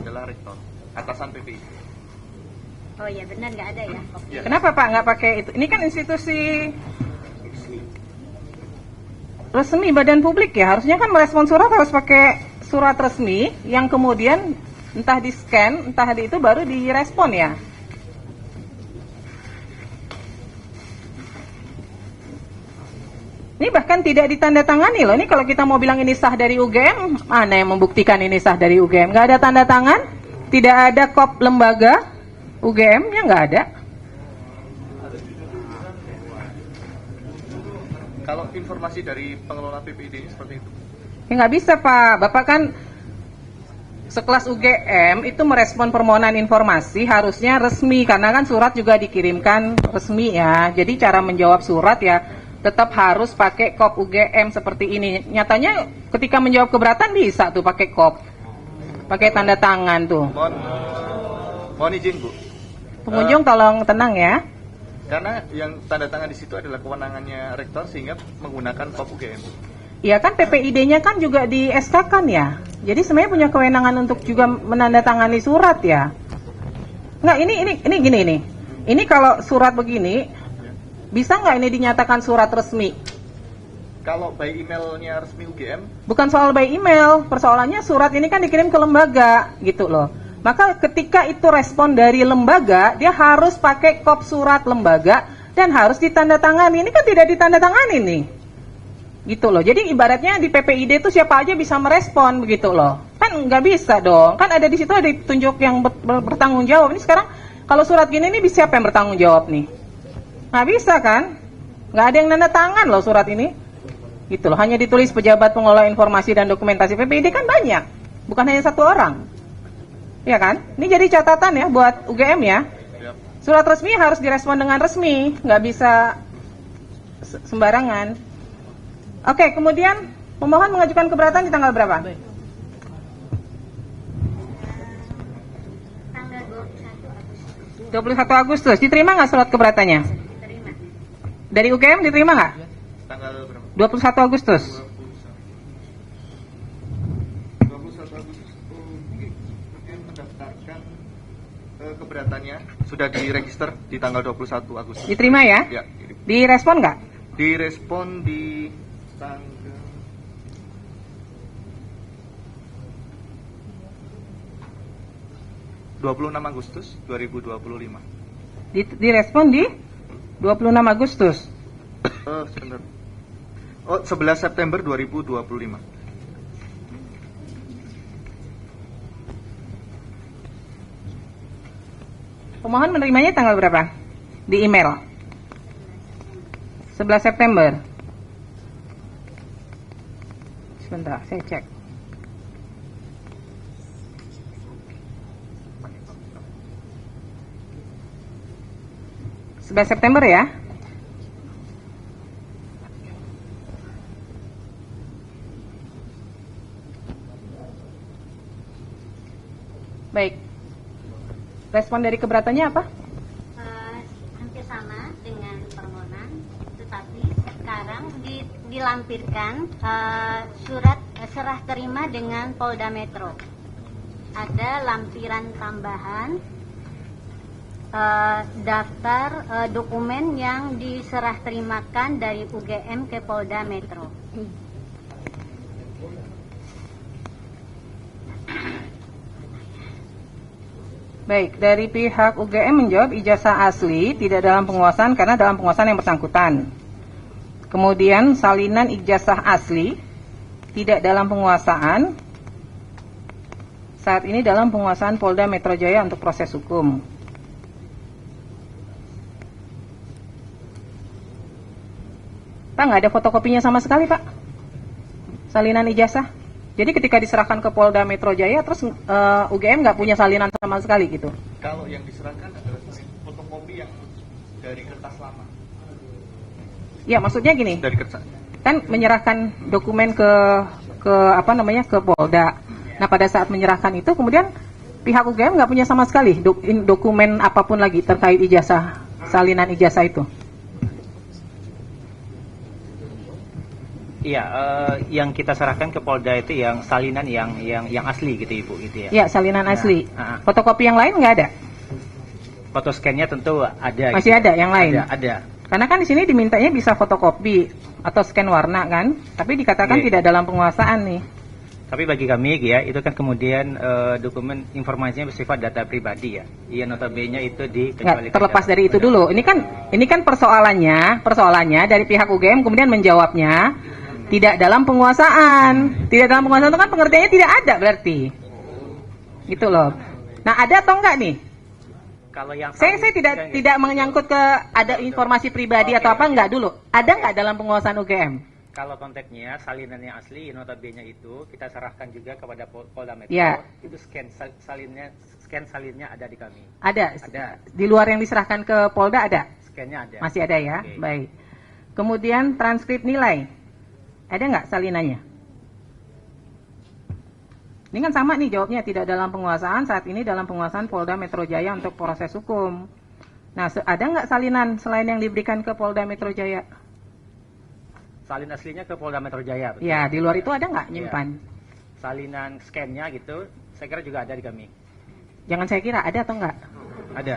adalah rektor, atasan PPI. Oh iya benar, nggak ada ya. Ya. Kenapa Pak nggak pakai itu? Ini kan institusi resmi badan publik ya, harusnya kan merespon surat harus pakai surat resmi yang kemudian entah di scan, entah di itu baru direspon ya. Ini bahkan tidak ditandatangani loh. Ini kalau kita mau bilang ini sah dari UGM, mana yang membuktikan ini sah dari UGM? Nggak ada tanda tangan, tidak ada kop lembaga UGM, ya nggak ada. Kalau informasi dari pengelola PPID ini seperti itu. Ya nggak bisa Pak, Bapak kan sekelas UGM itu merespon permohonan informasi harusnya resmi, karena kan surat juga dikirimkan resmi ya. Jadi cara menjawab surat ya tetap harus pakai kop UGM seperti ini. Nyatanya ketika menjawab keberatan bisa tuh pakai kop, pakai tanda tangan tuh. Mohon izin Bu. Pengunjung tolong tenang ya. Karena yang tanda tangan di situ adalah kewenangannya rektor sehingga menggunakan kop UGM. Iya kan PPID-nya kan juga di SK kan ya. Jadi sebenarnya punya kewenangan untuk juga menandatangani surat ya. Nggak, ini gini nih. Ini kalau surat begini, bisa nggak ini dinyatakan surat resmi? Kalau by emailnya resmi UGM, Bukan soal by email, persoalannya surat ini kan dikirim ke lembaga gitu loh. Maka ketika itu respon dari lembaga, dia harus pakai kop surat lembaga dan harus ditandatangani. Ini kan tidak ditandatangani nih. Gitu loh. Jadi ibaratnya di PPID itu siapa aja bisa merespon begitu loh. Kan nggak bisa dong. Kan ada di situ ada ditunjuk yang bertanggung jawab. Ini sekarang kalau surat gini nih siapa yang bertanggung jawab nih? Nggak bisa kan? Nggak ada yang nanda tangan loh surat ini. Gitu loh. Hanya ditulis pejabat pengelola informasi dan dokumentasi PPID kan banyak. Bukan hanya satu orang. Ya kan? Ini jadi catatan ya buat UGM ya. Surat resmi harus direspon dengan resmi, nggak bisa sembarangan. Oke, kemudian pemohon mengajukan keberatan di tanggal berapa? Tanggal 21 Agustus. 21 Agustus. Diterima nggak surat keberatannya? Terima. Dari UGM diterima nggak? tanggal berapa? 21 Agustus. 21 Agustus. UGM mendaftarkan keberatannya sudah diregister di tanggal 21 Agustus. Diterima ya? Ya, Direspon nggak? direspon di tanggal 26 Agustus 2025. Direspon di 26 Agustus. Sebentar. 11 September 2025. Pemohon menerimanya tanggal berapa? Di email. 11 September. Sebentar, saya cek. September ya. Baik. Respon dari keberatannya apa? Hampir sama dengan permohonan, tetapi sekarang dilampirkan surat serah terima dengan Polda Metro. Ada lampiran tambahan daftar dokumen yang diserah terimakan dari UGM ke Polda Metro. Baik, dari pihak UGM menjawab ijazah asli tidak dalam penguasaan karena dalam penguasaan yang bersangkutan. Kemudian salinan ijazah asli tidak dalam penguasaan, saat ini dalam penguasaan Polda Metro Jaya untuk proses hukum. Pak, nggak ada fotokopinya sama sekali Pak, salinan ijazah. Jadi ketika diserahkan ke Polda Metro Jaya, terus UGM nggak punya salinan sama sekali gitu? Kalau yang diserahkan adalah fotokopi yang dari kertas lama. Ya, maksudnya gini. Dari kertas. Kan menyerahkan dokumen ke Polda. Nah, pada saat menyerahkan itu kemudian pihak UGM nggak punya sama sekali dokumen apapun lagi terkait ijazah, salinan ijazah itu. Iya, yang kita serahkan ke Polda itu yang salinan yang asli gitu Ibu gitu ya. Ya, salinan asli. Nah. Fotokopi yang lain nggak ada? Foto scan-nya tentu ada. Masih gitu. ada yang lain? Ada. Karena kan di sini dimintanya bisa fotokopi atau scan warna kan, tapi dikatakan Oke. tidak dalam penguasaan nih. Tapi bagi kami ya, itu kan kemudian dokumen informasinya bersifat data pribadi ya. Iya, notabene itu Nggak, terlepas dari itu dulu. Ini kan persoalannya dari pihak UGM kemudian menjawabnya tidak dalam penguasaan. Tidak dalam penguasaan itu kan pengertiannya tidak ada berarti. Gitu loh. Nah, ada atau enggak nih? Kalau yang Saya tidak menyangkut ke ada informasi pribadi atau apa, enggak dulu. Ada enggak dalam penguasaan UGM? Kalau konteksnya salinan yang asli notabene itu kita serahkan juga kepada Polda Metro. Ya. Itu scan salinnya ada di kami. Ada. Ada. Di luar yang diserahkan ke Polda ada? Scan-nya ada. Masih ada ya? Oke. Baik. Kemudian transkrip nilai. Ada nggak salinannya? Ini kan sama nih jawabnya, tidak dalam penguasaan, saat ini dalam penguasaan Polda Metro Jaya untuk proses hukum. Nah, ada nggak salinan selain yang diberikan ke Polda Metro Jaya? Salin aslinya ke Polda Metro Jaya. Betul? Ya, di luar itu ada nggak nyimpan? Salinan scan-nya gitu, saya kira juga ada di kami. Jangan saya kira, ada atau nggak? Ada.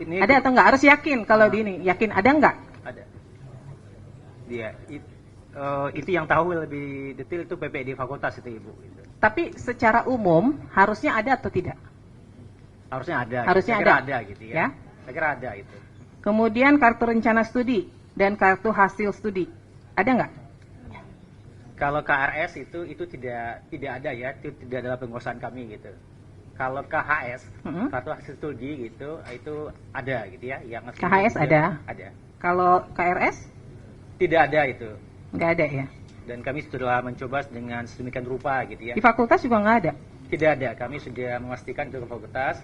Ini Ada atau nggak? Harus yakin kalau di ini. Yakin ada nggak? ada. Dia itu yang tahu lebih detail itu PPD fakultas itu Ibu. Gitu. Tapi secara umum harusnya ada atau tidak? Harusnya ada. Harusnya saya kira ada. ada gitu ya. Ya. Saya kira ada itu. Kemudian kartu rencana studi dan kartu hasil studi. Ada nggak? Kalau KRS itu tidak ada ya, itu tidak dalam penguasaan kami gitu. Kalau KHS, kartu hasil studi gitu, itu ada gitu ya. Yang KHS ada? Ada. Kalau KRS? Tidak ada itu. Nggak ada ya? Dan kami sudah mencoba dengan sedemikian rupa gitu ya. Di fakultas juga nggak ada? Tidak ada, kami sudah memastikan itu ke fakultas.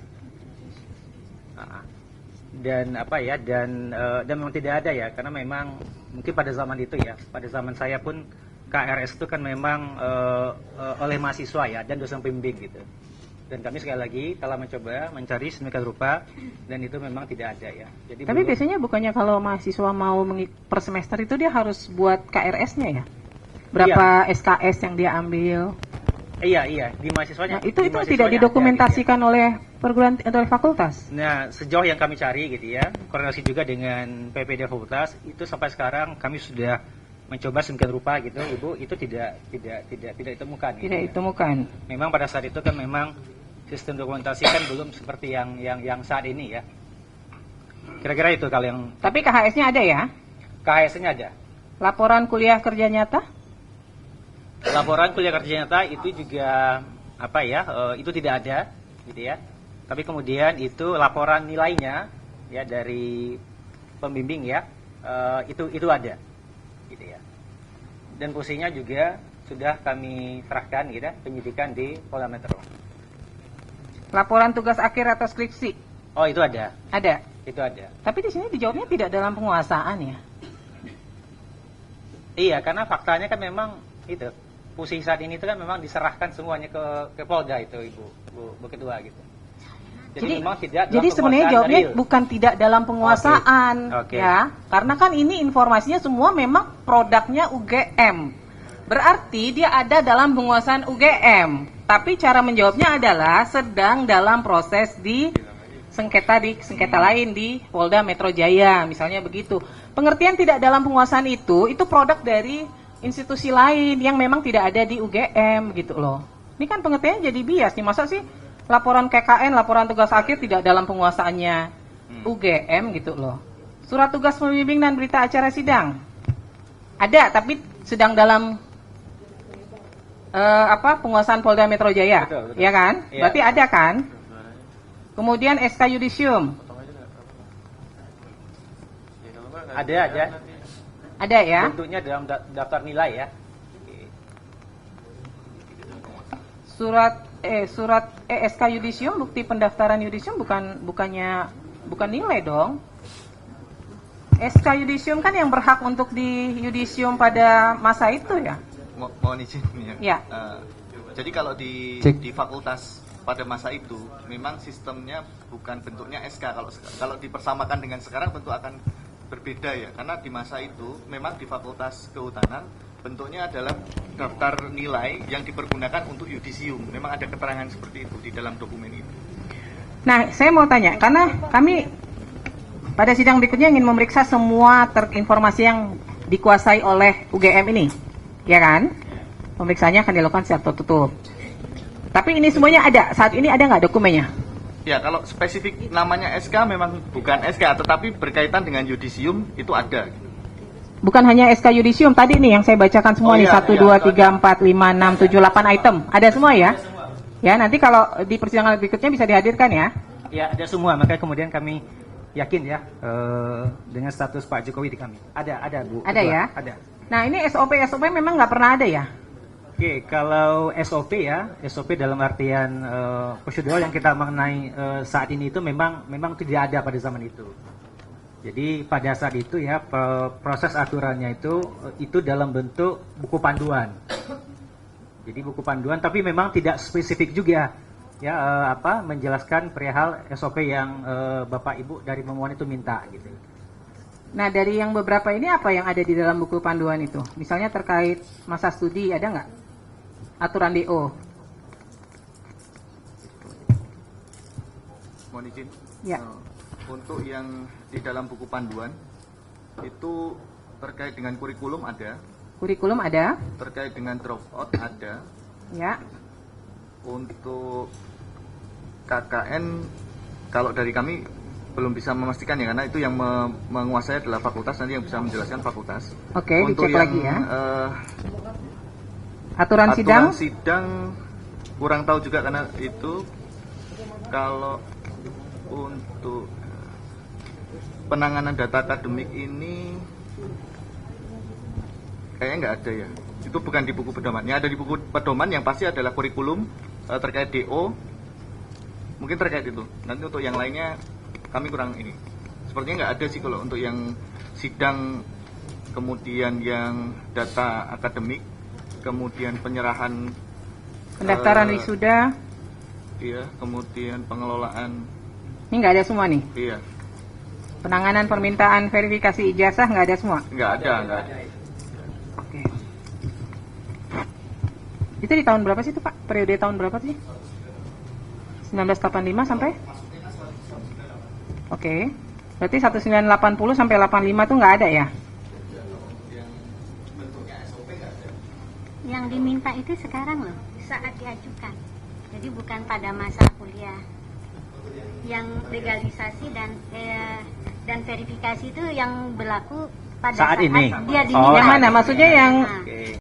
Dan memang tidak ada ya, karena memang mungkin pada zaman itu ya, pada zaman saya pun KRS itu kan memang oleh mahasiswa ya dan dosen pembimbing gitu. Dan kami sekali lagi telah mencoba mencari sedemikian rupa dan itu memang tidak ada ya. Jadi Tapi biasanya bukannya kalau mahasiswa mau per semester itu dia harus buat KRS-nya ya? Berapa SKS yang dia ambil? Iya, di mahasiswanya. Nah, itu tidak didokumentasikan oleh perguruan atau fakultas. Nah, sejauh yang kami cari gitu ya, koordinasi juga dengan PPD fakultas, itu sampai sekarang kami sudah mencoba sedemikian rupa gitu, Ibu, itu tidak ditemukan. Tidak gitu, ditemukan. Ya. Memang pada saat itu kan memang sistem dokumentasi kan belum seperti yang saat ini ya. Kira-kira itu kalau yang. Tapi KHS-nya ada ya? KHS-nya ada. Laporan kuliah kerja nyata? Laporan kuliah kerja nyata itu juga itu tidak ada gitu ya. Tapi kemudian itu laporan nilainya ya dari pembimbing ya, itu ada gitu ya. Dan posisinya juga sudah kami serahkan gitu ya, penyidikan di Polda Metro. Laporan tugas akhir atau skripsi? Oh, itu ada. Ada. Itu ada. Tapi di sini dijawabnya tidak dalam penguasaan ya? Iya, karena faktanya kan memang itu posisi saat ini itu kan memang diserahkan semuanya ke Polda itu Bu Ketua gitu. Jadi memang tidak. Jadi sebenarnya jawabnya bukan tidak dalam penguasaan Okay. ya, karena kan ini informasinya semua memang produknya UGM. Berarti dia ada dalam penguasaan UGM. Tapi cara menjawabnya adalah sedang dalam proses di sengketa lain di Polda Metro Jaya, misalnya begitu. Pengertian tidak dalam penguasaan itu produk dari institusi lain yang memang tidak ada di UGM gitu loh. Ini kan pengertiannya jadi bias nih, masa sih laporan KKN, laporan tugas akhir tidak dalam penguasaannya UGM gitu loh. Surat tugas pembimbing dan berita acara sidang ada, tapi sedang dalam penguasaan Polda Metro Jaya, betul. ya kan? Ya. Berarti ada kan? Kemudian SK Yudisium ada. ada ya? Bentuknya dalam daftar nilai ya. Surat SK Yudisium, bukti pendaftaran Yudisium bukan nilai dong. SK Yudisium kan yang berhak untuk di Yudisium pada masa itu ya. Mohon izin ya. Ya. Jadi kalau di fakultas pada masa itu memang sistemnya bukan bentuknya SK. Kalau dipersamakan dengan sekarang tentu akan berbeda ya, karena di masa itu memang di Fakultas Kehutanan bentuknya adalah daftar nilai yang dipergunakan untuk yudisium. Memang ada keterangan seperti itu di dalam dokumen itu. Nah, saya mau tanya, karena kami pada sidang berikutnya ingin memeriksa semua informasi yang dikuasai oleh UGM ini, ya kan? Pemeriksaannya akan dilakukan secara tertutup. Tapi ini semuanya ada, saat ini ada nggak dokumennya? Ya, kalau spesifik namanya SK memang bukan SK, tetapi berkaitan dengan yudisium itu ada. Bukan hanya SK Yudisium, tadi nih yang saya bacakan semua nih, 1, 2, 3, 4, 5, 6, 7, 8 item. Ada semua ya? Ya, nanti kalau di persidangan berikutnya bisa dihadirkan ya? Ya, ada semua. Makanya kemudian kami yakin ya dengan status Pak Jokowi di kami. Ada Bu. Ada Ketua. ya? Ada. Nah, ini SOP memang nggak pernah ada ya? Oke, kalau SOP ya, SOP dalam artian prosedur yang kita mengenai saat ini itu memang tidak ada pada zaman itu. Jadi pada saat itu ya proses aturannya itu dalam bentuk buku panduan. Jadi buku panduan, tapi memang tidak spesifik juga ya menjelaskan perihal SOP yang Bapak Ibu dari pemohon itu minta gitu. Nah, dari yang beberapa ini apa yang ada di dalam buku panduan itu? Misalnya terkait masa studi, ada nggak? Aturan DO. Mohon izin. Ya. Untuk yang di dalam buku panduan itu terkait dengan kurikulum ada, Kurikulum ada? terkait dengan dropout ada, Ya. untuk KKN kalau dari kami belum bisa memastikan ya, karena itu yang menguasai adalah fakultas, nanti yang bisa menjelaskan fakultas. Oke, Untuk dicek yang lagi ya. Aturan sidang? sidang kurang tahu juga, karena itu kalau untuk penanganan data akademik ini kayaknya nggak ada ya. Itu bukan di buku pedoman. Yang ada di buku pedoman yang pasti adalah kurikulum terkait DO. Mungkin terkait itu. Nanti untuk yang lainnya kami kurang ini. Sepertinya nggak ada sih kalau untuk yang sidang, kemudian yang data akademik, kemudian penyerahan Pendaftaran wisuda? iya, kemudian pengelolaan, Ini nggak ada semua nih? iya, Penanganan permintaan verifikasi ijazah nggak ada semua? nggak ada. Oke. Itu di tahun berapa sih itu Pak? Periode tahun berapa sih? 1985 sampai? Oke. Berarti 1980 sampai 85 itu nggak ada ya? Yang diminta itu sekarang loh, saat diajukan. Jadi bukan pada masa kuliah. Yang legalisasi dan verifikasi itu yang berlaku pada Saat ini? dia Oh, Yang diminta. mana? Maksudnya yang Nah, Oke.